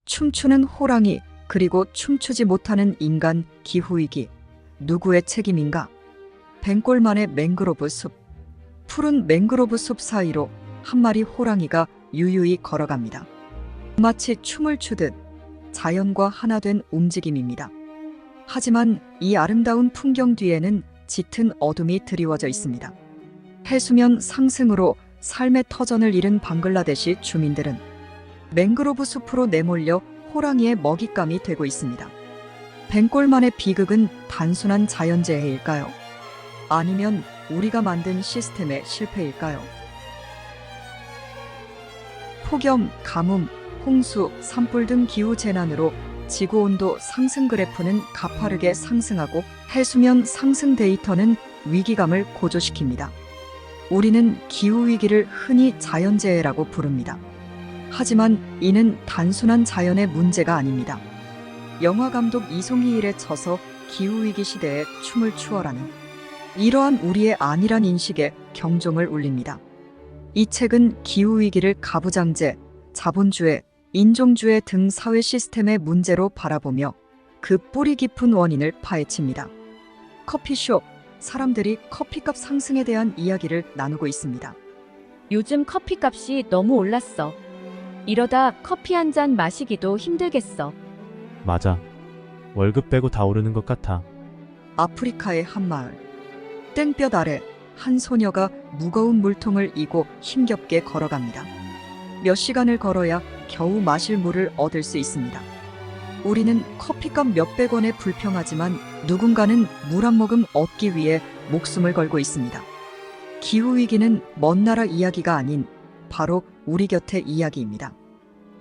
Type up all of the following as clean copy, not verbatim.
춤추는 호랑이, 그리고 춤추지 못하는 인간, 기후위기. 누구의 책임인가? 뱅골만의 맹그로브 숲. 푸른 맹그로브 숲 사이로 한 마리 호랑이가 유유히 걸어갑니다. 마치 춤을 추듯 자연과 하나 된 움직임입니다. 하지만 이 아름다운 풍경 뒤에는 짙은 어둠이 드리워져 있습니다. 해수면 상승으로 삶의 터전을 잃은 방글라데시 주민들은 맹그로브 숲으로 내몰려 호랑이의 먹잇감이 되고 있습니다. 뱅골만의 비극은 단순한 자연재해일까요? 아니면 우리가 만든 시스템의 실패일까요? 폭염, 가뭄, 홍수, 산불 등 기후재난으로 지구온도 상승 그래프는 가파르게 상승하고 해수면 상승 데이터는 위기감을 고조시킵니다. 우리는 기후위기를 흔히 자연재해라고 부릅니다. 하지만 이는 단순한 자연의 문제가 아닙니다. 영화감독 이송희일의 저서 기후위기 시대에 춤을 추어라는 이러한 우리의 안일한 인식에 경종을 울립니다. 이 책은 기후위기를 가부장제, 자본주의, 인종주의 등 사회 시스템의 문제로 바라보며 그 뿌리 깊은 원인을 파헤칩니다. 커피숍, 사람들이 커피값 상승에 대한 이야기를 나누고 있습니다. 요즘 커피값이 너무 올랐어. 이러다 커피 한 잔 마시기도 힘들겠어. 맞아. 월급 빼고 다 오르는 것 같아. 아프리카의 한 마을. 땡볕 아래 한 소녀가 무거운 물통을 이고 힘겹게 걸어갑니다. 몇 시간을 걸어야 겨우 마실 물을 얻을 수 있습니다. 우리는 커피값 몇백 원에 불평하지만 누군가는 물 한 모금 얻기 위해 목숨을 걸고 있습니다. 기후위기는 먼 나라 이야기가 아닌 바로 우리 곁의 이야기입니다.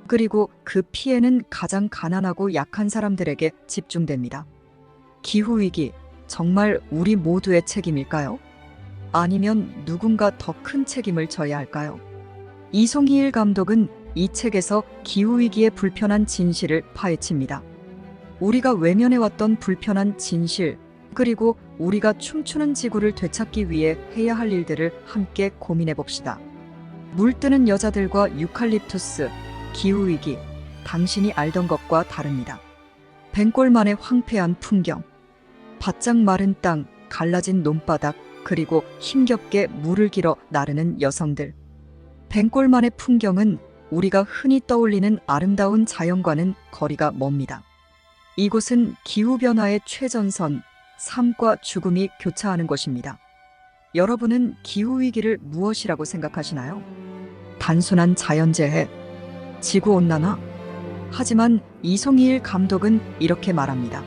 그리고 그 피해는 가장 가난하고 약한 사람들에게 집중됩니다. 기후위기, 정말 우리 모두의 책임일까요? 아니면 누군가 더 큰 책임을 져야 할까요? 이송희일 감독은 이 책에서 기후위기의 불편한 진실을 파헤칩니다. 우리가 외면해왔던 불편한 진실, 그리고 우리가 춤추는 지구를 되찾기 위해 해야 할 일들을 함께 고민해봅시다. 물뜨는 여자들과 유칼립투스, 기후위기, 당신이 알던 것과 다릅니다. 뱅골만의 황폐한 풍경, 바짝 마른 땅, 갈라진 논바닥, 그리고 힘겹게 물을 길어 나르는 여성들. 뱅골만의 풍경은 우리가 흔히 떠올리는 아름다운 자연과는 거리가 멉니다. 이곳은 기후변화의 최전선, 삶과 죽음이 교차하는 곳입니다. 여러분은 기후위기를 무엇이라고 생각하시나요? 단순한 자연재해, 지구온난화? 하지만 이송희일 감독은 이렇게 말합니다.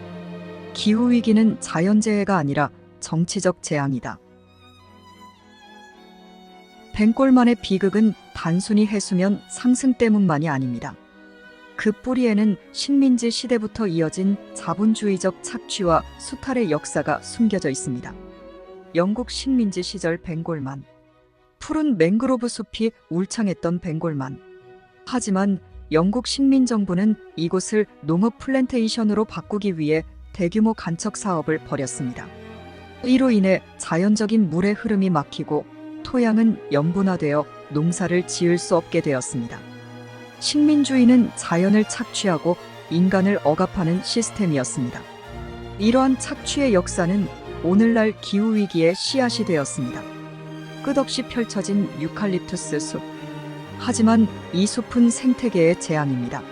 기후위기는 자연재해가 아니라 정치적 재앙이다. 뱅골만의 비극은 단순히 해수면 상승 때문만이 아닙니다. 그 뿌리에는 식민지 시대부터 이어진 자본주의적 착취와 수탈의 역사가 숨겨져 있습니다. 영국 식민지 시절 뱅골만. 푸른 맹그로브 숲이 울창했던 뱅골만. 하지만 영국 식민정부는 이곳을 농업 플랜테이션으로 바꾸기 위해 대규모 간척 사업을 벌였습니다. 이로 인해 자연적인 물의 흐름이 막히고 토양은 염분화되어 농사를 지을 수 없게 되었습니다. 식민주의는 자연을 착취하고 인간을 억압하는 시스템이었습니다. 이러한 착취의 역사는 오늘날 기후위기의 씨앗이 되었습니다. 끝없이 펼쳐진 유칼립투스 숲. 하지만 이 숲은 생태계의 재앙입니다.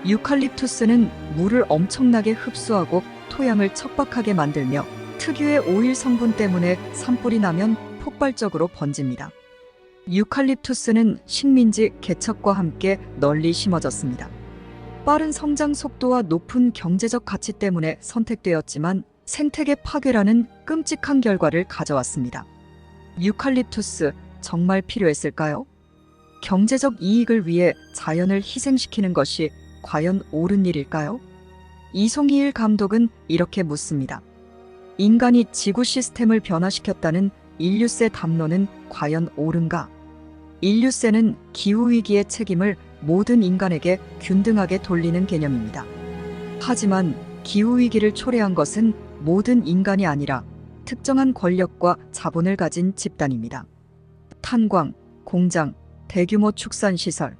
유칼립투스는 물을 엄청나게 흡수하고 토양을 척박하게 만들며 특유의 오일 성분 때문에 산불이 나면 폭발적으로 번집니다. 유칼립투스는 식민지 개척과 함께 널리 심어졌습니다. 빠른 성장 속도와 높은 경제적 가치 때문에 선택되었지만 생태계 파괴라는 끔찍한 결과를 가져왔습니다. 유칼립투스 정말 필요했을까요? 경제적 이익을 위해 자연을 희생시키는 것이 과연 옳은 일일까요? 이송희일 감독은 이렇게 묻습니다. 인간이 지구 시스템을 변화시켰다는 인류세 담론은 과연 옳은가? 인류세는 기후위기의 책임을 모든 인간에게 균등하게 돌리는 개념입니다. 하지만 기후위기를 초래한 것은 모든 인간이 아니라 특정한 권력과 자본을 가진 집단입니다. 탄광, 공장, 대규모 축산시설,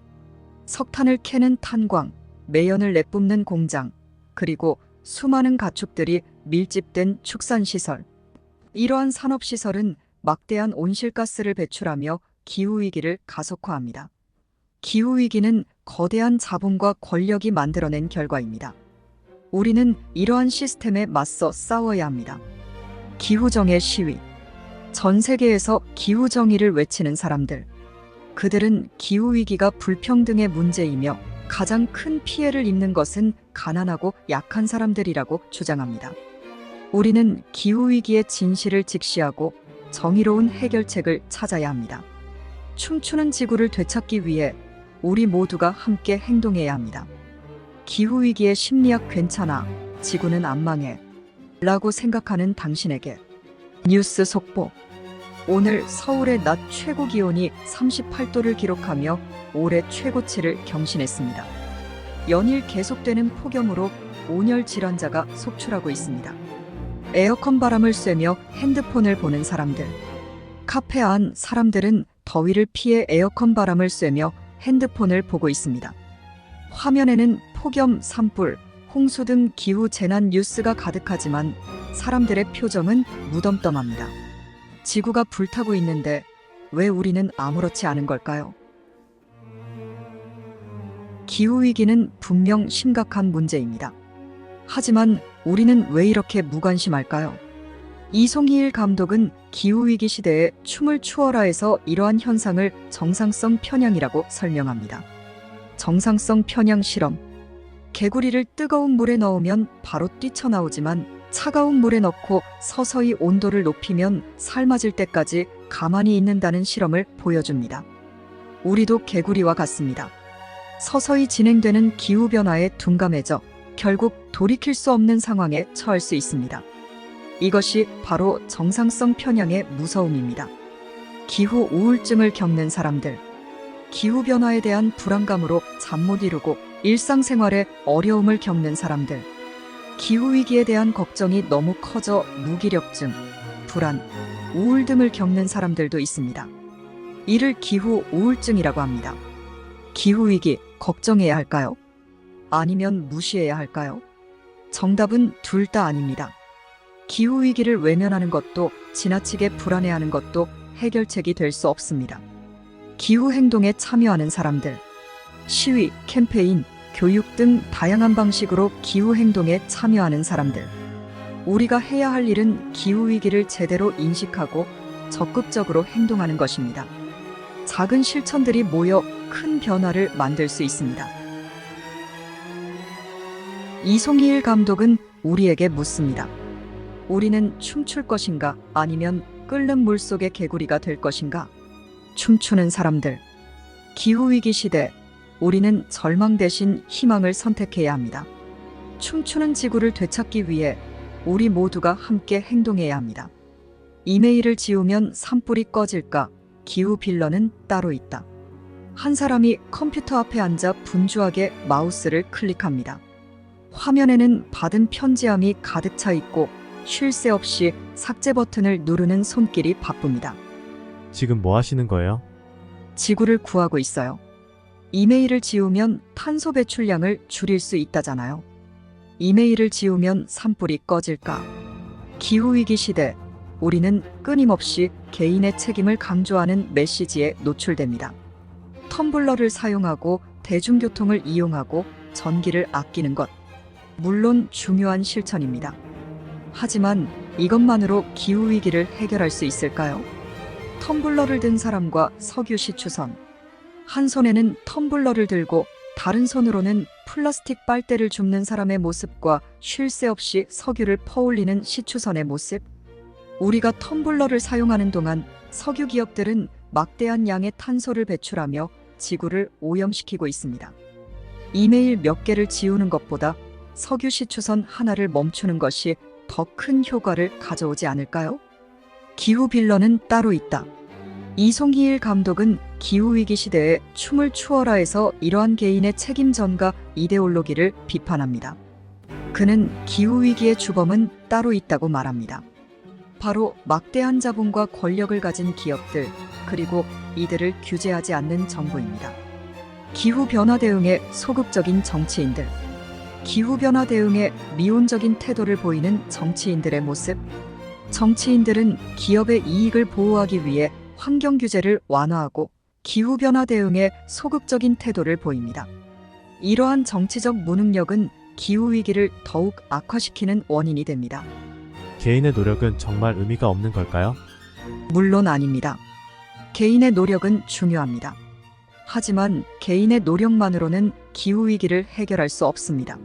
석탄을 캐는 탄광, 매연을 내뿜는 공장, 그리고 수많은 가축들이 밀집된 축산시설. 이러한 산업시설은 막대한 온실가스를 배출하며 기후위기를 가속화합니다. 기후위기는 거대한 자본과 권력이 만들어낸 결과입니다. 우리는 이러한 시스템에 맞서 싸워야 합니다. 기후정의 시위. 전 세계에서 기후정의를 외치는 사람들. 그들은 기후위기가 불평등의 문제이며 가장 큰 피해를 입는 것은 가난하고 약한 사람들이라고 주장합니다. 우리는 기후위기의 진실을 직시하고 정의로운 해결책을 찾아야 합니다. 춤추는 지구를 되찾기 위해 우리 모두가 함께 행동해야 합니다. 기후위기의 심리학 괜찮아, 지구는 안 망해 라고 생각하는 당신에게 뉴스 속보. 오늘 서울의 낮 최고 기온이 38도를 기록하며 올해 최고치를 경신했습니다. 연일 계속되는 폭염으로 온열 질환자가 속출하고 있습니다. 에어컨 바람을 쐬며 핸드폰을 보는 사람들. 카페 안 사람들은 더위를 피해 에어컨 바람을 쐬며 핸드폰을 보고 있습니다. 화면에는 폭염, 산불, 홍수 등 기후 재난 뉴스가 가득하지만 사람들의 표정은 무덤덤합니다. 지구가 불타고 있는데 왜 우리는 아무렇지 않은 걸까요? 기후위기는 분명 심각한 문제입니다. 하지만 우리는 왜 이렇게 무관심할까요? 이송희일 감독은 기후위기 시대에 춤을 추어라에서 이러한 현상을 정상성 편향이라고 설명합니다. 정상성 편향 실험. 개구리를 뜨거운 물에 넣으면 바로 뛰쳐나오지만 차가운 물에 넣고 서서히 온도를 높이면 삶아질 때까지 가만히 있는다는 실험을 보여줍니다. 우리도 개구리와 같습니다. 서서히 진행되는 기후변화에 둔감해져 결국 돌이킬 수 없는 상황에 처할 수 있습니다. 이것이 바로 정상성 편향의 무서움입니다. 기후 우울증을 겪는 사람들. 기후변화에 대한 불안감으로 잠 못 이루고 일상생활에 어려움을 겪는 사람들. 기후위기에 대한 걱정이 너무 커져 무기력증, 불안, 우울 등을 겪는 사람들도 있습니다. 이를 기후 우울증이라고 합니다. 기후위기 걱정해야 할까요? 아니면 무시해야 할까요? 정답은 둘 다 아닙니다. 기후위기를 외면하는 것도 지나치게 불안해하는 것도 해결책이 될 수 없습니다. 기후행동에 참여하는 사람들. 시위, 캠페인, 교육 등 다양한 방식으로 기후행동에 참여하는 사람들. 우리가 해야 할 일은 기후위기를 제대로 인식하고 적극적으로 행동하는 것입니다. 작은 실천들이 모여 큰 변화를 만들 수 있습니다. 이송희일 감독은 우리에게 묻습니다. 우리는 춤출 것인가 아니면 끓는 물속의 개구리가 될 것인가? 춤추는 사람들. 기후위기 시대, 우리는 절망 대신 희망을 선택해야 합니다. 춤추는 지구를 되찾기 위해 우리 모두가 함께 행동해야 합니다. 이메일을 지우면 산불이 꺼질까? 기후 빌런은 따로 있다. 한 사람이 컴퓨터 앞에 앉아 분주하게 마우스를 클릭합니다. 화면에는 받은 편지함이 가득 차 있고 쉴 새 없이 삭제 버튼을 누르는 손길이 바쁩니다. 지금 뭐 하시는 거예요? 지구를 구하고 있어요. 이메일을 지우면 탄소 배출량을 줄일 수 있다잖아요. 이메일을 지우면 산불이 꺼질까? 기후위기 시대, 우리는 끊임없이 개인의 책임을 강조하는 메시지에 노출됩니다. 텀블러를 사용하고 대중교통을 이용하고 전기를 아끼는 것. 물론 중요한 실천입니다. 하지만 이것만으로 기후위기를 해결할 수 있을까요? 텀블러를 든 사람과 석유 시추선. 한 손에는 텀블러를 들고 다른 손으로는 플라스틱 빨대를 줍는 사람의 모습과 쉴 새 없이 석유를 퍼올리는 시추선의 모습. 우리가 텀블러를 사용하는 동안 석유 기업들은 막대한 양의 탄소를 배출하며 지구를 오염시키고 있습니다. 이메일 몇 개를 지우는 것보다 석유 시추선 하나를 멈추는 것이 더 큰 효과를 가져오지 않을까요? 기후 빌런은 따로 있다. 이송희일 감독은 기후위기 시대에 춤을 추어라에서 이러한 개인의 책임 전가 이데올로기를 비판합니다. 그는 기후위기의 주범은 따로 있다고 말합니다. 바로 막대한 자본과 권력을 가진 기업들, 그리고 이들을 규제하지 않는 정부입니다. 기후변화 대응에 소극적인 정치인들. 기후변화 대응에 미온적인 태도를 보이는 정치인들의 모습. 정치인들은 기업의 이익을 보호하기 위해 환경 규제를 완화하고 기후변화 대응에 소극적인 태도를 보입니다. 이러한 정치적 무능력은 기후위기를 더욱 악화시키는 원인이 됩니다. 개인의 노력은 정말 의미가 없는 걸까요? 물론 아닙니다. 개인의 노력은 중요합니다. 하지만 개인의 노력만으로는 기후위기를 해결할 수 없습니다.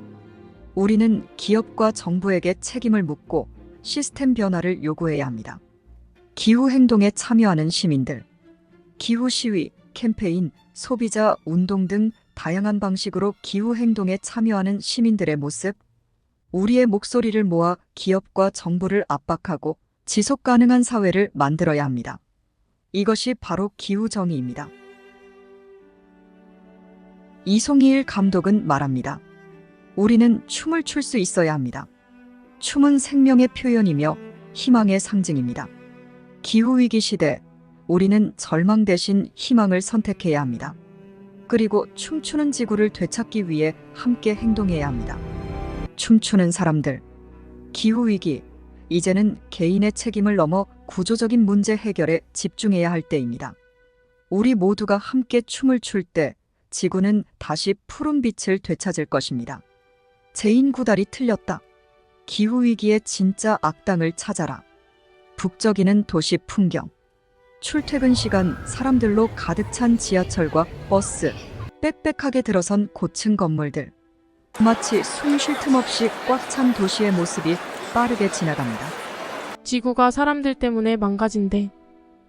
우리는 기업과 정부에게 책임을 묻고 시스템 변화를 요구해야 합니다. 기후행동에 참여하는 시민들, 기후시위, 캠페인, 소비자 운동 등 다양한 방식으로 기후행동에 참여하는 시민들의 모습, 우리의 목소리를 모아 기업과 정부를 압박하고 지속 가능한 사회를 만들어야 합니다. 이것이 바로 기후정의입니다. 이송희일 감독은 말합니다. 우리는 춤을 출 수 있어야 합니다. 춤은 생명의 표현이며 희망의 상징입니다. 기후위기 시대, 우리는 절망 대신 희망을 선택해야 합니다. 그리고 춤추는 지구를 되찾기 위해 함께 행동해야 합니다. 춤추는 사람들, 기후위기, 이제는 개인의 책임을 넘어 구조적인 문제 해결에 집중해야 할 때입니다. 우리 모두가 함께 춤을 출 때 지구는 다시 푸른 빛을 되찾을 것입니다. 제인 구달이 틀렸다. 기후위기의 진짜 악당을 찾아라. 북적이는 도시 풍경. 출퇴근 시간 사람들로 가득 찬 지하철과 버스, 빽빽하게 들어선 고층 건물들. 마치 숨 쉴 틈 없이 꽉 찬 도시의 모습이 빠르게 지나갑니다. 지구가 사람들 때문에 망가진대.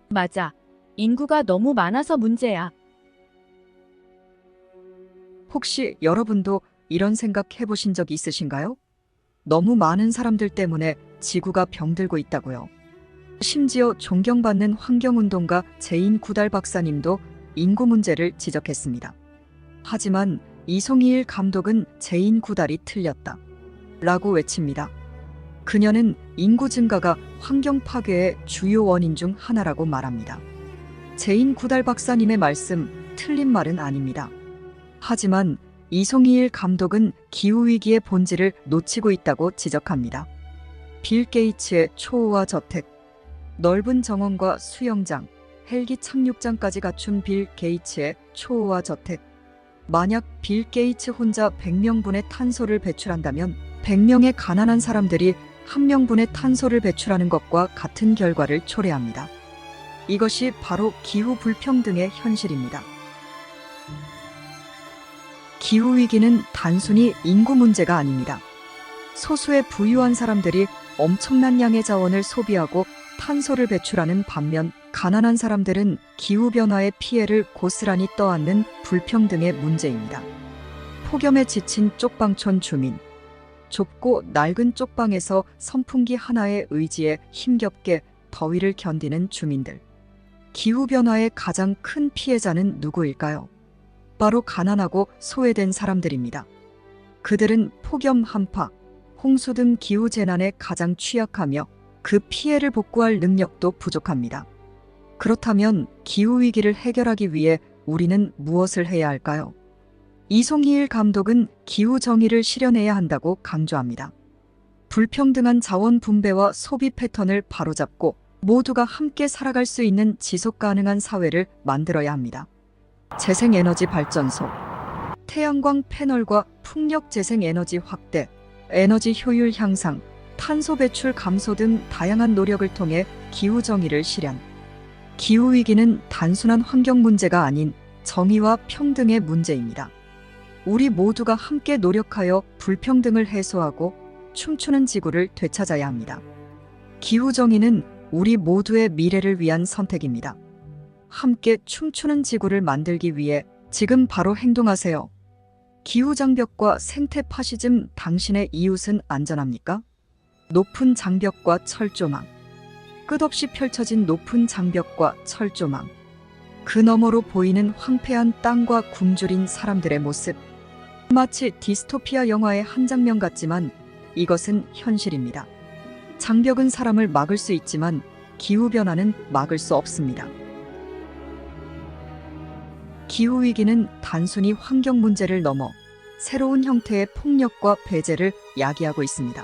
맞아. 인구가 너무 많아서 문제야. 혹시 여러분도 이런 생각 해보신 적 있으신가요? 너무 많은 사람들 때문에 지구가 병들고 있다고요. 심지어 존경받는 환경운동가 제인 구달 박사님도 인구 문제를 지적했습니다. 하지만 이송희일 감독은 제인 구달이 틀렸다. 라고 외칩니다. 그녀는 인구 증가가 환경 파괴의 주요 원인 중 하나라고 말합니다. 제인 구달 박사님의 말씀, 틀린 말은 아닙니다. 하지만 이송희일 감독은 기후위기의 본질을 놓치고 있다고 지적합니다. 빌 게이츠의 초호화 저택, 넓은 정원과 수영장, 헬기 착륙장까지 갖춘 빌 게이츠의 초호화 저택. 만약 빌 게이츠 혼자 100명분의 탄소를 배출한다면 100명의 가난한 사람들이 1명분의 탄소를 배출하는 것과 같은 결과를 초래합니다. 이것이 바로 기후 불평등의 현실입니다. 기후위기는 단순히 인구 문제가 아닙니다. 소수의 부유한 사람들이 엄청난 양의 자원을 소비하고 탄소를 배출하는 반면 가난한 사람들은 기후변화의 피해를 고스란히 떠안는 불평등의 문제입니다. 폭염에 지친 쪽방촌 주민, 좁고 낡은 쪽방에서 선풍기 하나의 의지에 힘겹게 더위를 견디는 주민들. 기후변화의 가장 큰 피해자는 누구일까요? 바로 가난하고 소외된 사람들입니다. 그들은 폭염 한파, 홍수 등 기후재난에 가장 취약하며 그 피해를 복구할 능력도 부족합니다. 그렇다면 기후위기를 해결하기 위해 우리는 무엇을 해야 할까요? 이송희일 감독은 기후정의를 실현해야 한다고 강조합니다. 불평등한 자원 분배와 소비 패턴을 바로잡고 모두가 함께 살아갈 수 있는 지속가능한 사회를 만들어야 합니다. 재생에너지 발전소, 태양광 패널과 풍력 재생에너지 확대, 에너지 효율 향상, 탄소 배출 감소 등 다양한 노력을 통해 기후정의를 실현. 기후위기는 단순한 환경 문제가 아닌 정의와 평등의 문제입니다. 우리 모두가 함께 노력하여 불평등을 해소하고 춤추는 지구를 되찾아야 합니다. 기후정의는 우리 모두의 미래를 위한 선택입니다. 함께 춤추는 지구를 만들기 위해 지금 바로 행동하세요. 기후장벽과 생태 파시즘, 당신의 이웃은 안전합니까? 높은 장벽과 철조망. 끝없이 펼쳐진 높은 장벽과 철조망. 그 너머로 보이는 황폐한 땅과 굶주린 사람들의 모습. 마치 디스토피아 영화의 한 장면 같지만 이것은 현실입니다. 장벽은 사람을 막을 수 있지만 기후변화는 막을 수 없습니다. 기후위기는 단순히 환경 문제를 넘어 새로운 형태의 폭력과 배제를 야기하고 있습니다.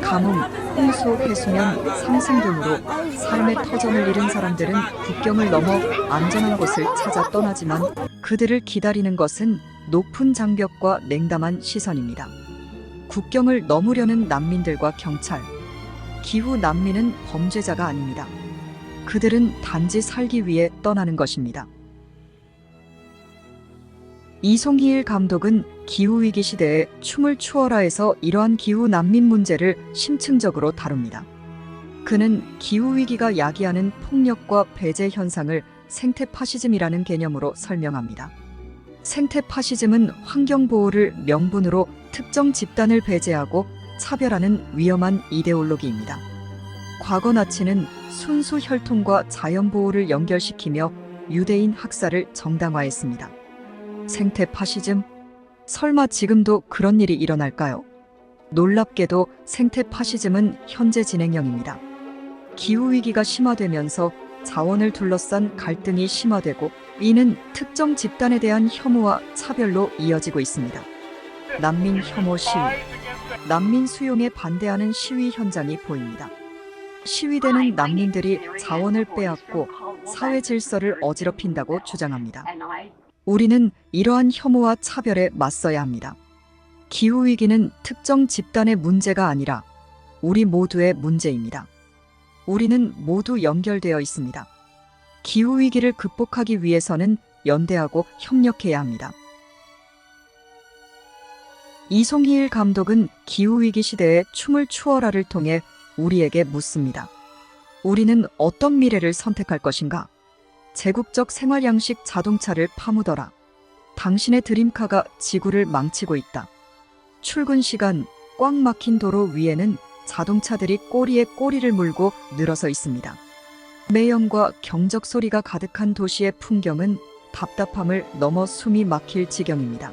가뭄, 홍수, 해수면 상승 등으로 삶의 터전을 잃은 사람들은 국경을 넘어 안전한 곳을 찾아 떠나지만 그들을 기다리는 것은 높은 장벽과 냉담한 시선입니다. 국경을 넘으려는 난민들과 경찰. 기후 난민은 범죄자가 아닙니다. 그들은 단지 살기 위해 떠나는 것입니다. 이송희일 감독은 기후위기 시대에 춤을 추어라에서 이러한 기후 난민 문제를 심층적으로 다룹니다. 그는 기후위기가 야기하는 폭력과 배제 현상을 생태파시즘이라는 개념으로 설명합니다. 생태파시즘은 환경보호를 명분으로 특정 집단을 배제하고 차별하는 위험한 이데올로기입니다. 과거 나치는 순수 혈통과 자연보호를 연결시키며 유대인 학살을 정당화했습니다. 생태파시즘? 설마 지금도 그런 일이 일어날까요? 놀랍게도 생태파시즘은 현재 진행형입니다. 기후위기가 심화되면서 자원을 둘러싼 갈등이 심화되고 이는 특정 집단에 대한 혐오와 차별로 이어지고 있습니다. 난민 혐오 시위. 난민 수용에 반대하는 시위 현장이 보입니다. 시위대는 난민들이 자원을 빼앗고 사회 질서를 어지럽힌다고 주장합니다. 우리는 이러한 혐오와 차별에 맞서야 합니다. 기후위기는 특정 집단의 문제가 아니라 우리 모두의 문제입니다. 우리는 모두 연결되어 있습니다. 기후위기를 극복하기 위해서는 연대하고 협력해야 합니다. 이송희일 감독은 기후위기 시대에 춤을 추어라를 통해 우리에게 묻습니다. 우리는 어떤 미래를 선택할 것인가? 제국적 생활양식 자동차를 파묻어라. 당신의 드림카가 지구를 망치고 있다. 출근 시간 꽉 막힌 도로 위에는 자동차들이 꼬리에 꼬리를 물고 늘어서 있습니다. 매연과 경적 소리가 가득한 도시의 풍경은 답답함을 넘어 숨이 막힐 지경입니다.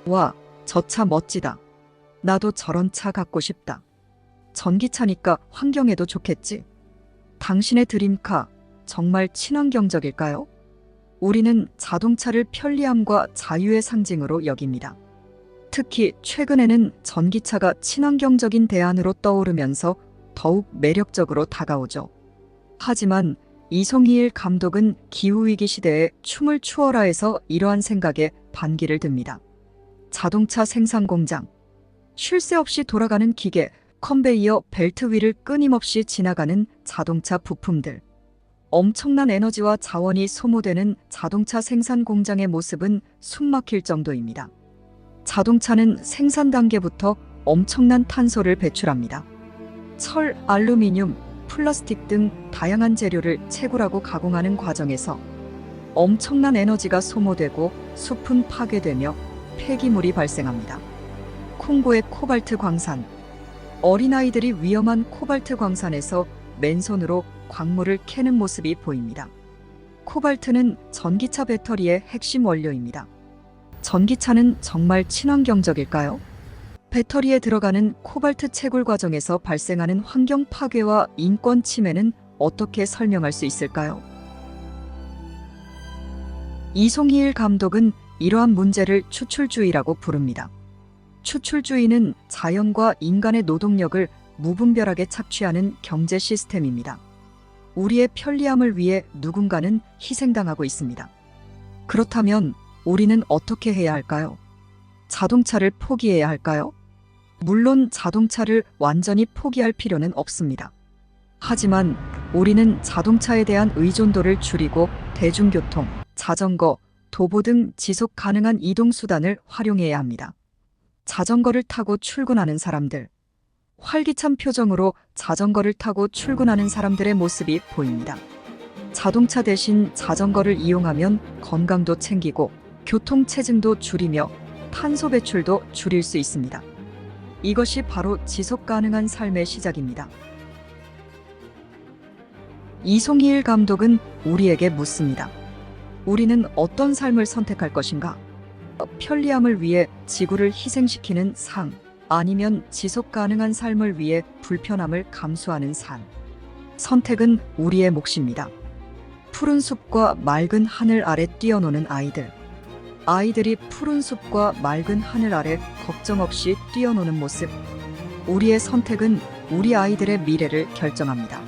와, 저 차 멋지다. 나도 저런 차 갖고 싶다. 전기차니까 환경에도 좋겠지. 당신의 드림카 정말 친환경적일까요? 우리는 자동차를 편리함과 자유의 상징으로 여깁니다. 특히 최근에는 전기차가 친환경적인 대안으로 떠오르면서 더욱 매력적으로 다가오죠. 하지만 이송희일 감독은 기후위기 시대에 춤을 추어라에서 이러한 생각에 반기를 듭니다. 자동차 생산 공장, 쉴 새 없이 돌아가는 기계, 컨베이어 벨트 위를 끊임없이 지나가는 자동차 부품들. 엄청난 에너지와 자원이 소모되는 자동차 생산 공장의 모습은 숨막힐 정도입니다. 자동차는 생산 단계부터 엄청난 탄소를 배출합니다. 철, 알루미늄, 플라스틱 등 다양한 재료를 채굴하고 가공하는 과정에서 엄청난 에너지가 소모되고 숲은 파괴되며 폐기물이 발생합니다. 콩고의 코발트 광산. 어린아이들이 위험한 코발트 광산에서 맨손으로 광물을 캐는 모습이 보입니다. 코발트는 전기차 배터리의 핵심 원료입니다. 전기차는 정말 친환경적일까요? 배터리에 들어가는 코발트 채굴 과정에서 발생하는 환경 파괴와 인권 침해는 어떻게 설명할 수 있을까요? 이송희일 감독은 이러한 문제를 추출주의라고 부릅니다. 추출주의는 자연과 인간의 노동력을 무분별하게 착취하는 경제 시스템입니다. 우리의 편리함을 위해 누군가는 희생당하고 있습니다. 그렇다면 우리는 어떻게 해야 할까요? 자동차를 포기해야 할까요? 물론 자동차를 완전히 포기할 필요는 없습니다. 하지만 우리는 자동차에 대한 의존도를 줄이고 대중교통, 자전거, 도보 등 지속 가능한 이동수단을 활용해야 합니다. 자전거를 타고 출근하는 사람들, 활기찬 표정으로 자전거를 타고 출근하는 사람들의 모습이 보입니다. 자동차 대신 자전거를 이용하면 건강도 챙기고 교통체증도 줄이며 탄소 배출도 줄일 수 있습니다. 이것이 바로 지속 가능한 삶의 시작입니다. 이송희일 감독은 우리에게 묻습니다. 우리는 어떤 삶을 선택할 것인가? 편리함을 위해 지구를 희생시키는 삶, 아니면 지속 가능한 삶을 위해 불편함을 감수하는 삶. 선택은 우리의 몫입니다. 푸른 숲과 맑은 하늘 아래 뛰어노는 아이들. 아이들이 푸른 숲과 맑은 하늘 아래 걱정 없이 뛰어노는 모습. 우리의 선택은 우리 아이들의 미래를 결정합니다.